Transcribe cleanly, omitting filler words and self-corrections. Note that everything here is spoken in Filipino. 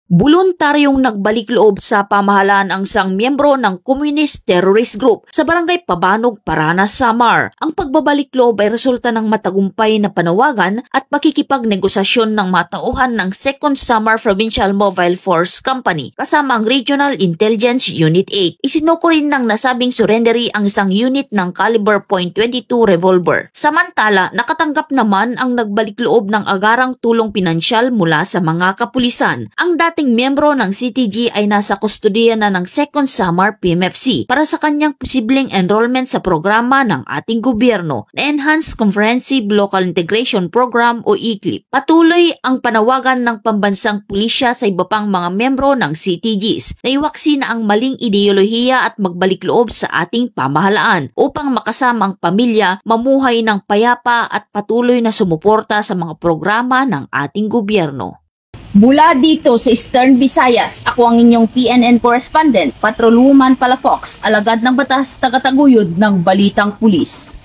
Voluntaryong nagbalik loob sa pamahalaan ang isang miyembro ng Communist Terrorist Group sa Barangay Pabanog, Paranas, Samar. Ang pagbabalik loob ay resulta ng matagumpay na panawagan at makikipagnegosasyon ng matauhan ng 2nd Samar Provincial Mobile Force Company kasama ang Regional Intelligence Unit 8. Isinuko rin ng nasabing surrendery ang isang unit ng caliber .22 revolver. Samantala, nakatanggap naman ang nagbalik loob ng agarang tulong pinansyal mula sa mga kapulisan. Ang dating miyembro ng CTG ay nasa kustodiya na ng 2nd Samar PMFC para sa kanyang posibleng enrollment sa programa ng ating gobyerno na Enhanced Comprehensive Local Integration Program o ECLIP. Patuloy ang panawagan ng pambansang pulisya sa iba pang mga miyembro ng CTGs na iwaksi na ang maling ideolohiya at magbalik loob sa ating pamahalaan upang makasama ang pamilya, mamuhay ng payapa at patuloy na sumuporta sa mga programa ng ating gobyerno. Mula dito sa Eastern Visayas, ako ang inyong PNN correspondent, Patrolwoman Palafox, alagad ng batas, tagataguyod ng Balitang Pulis.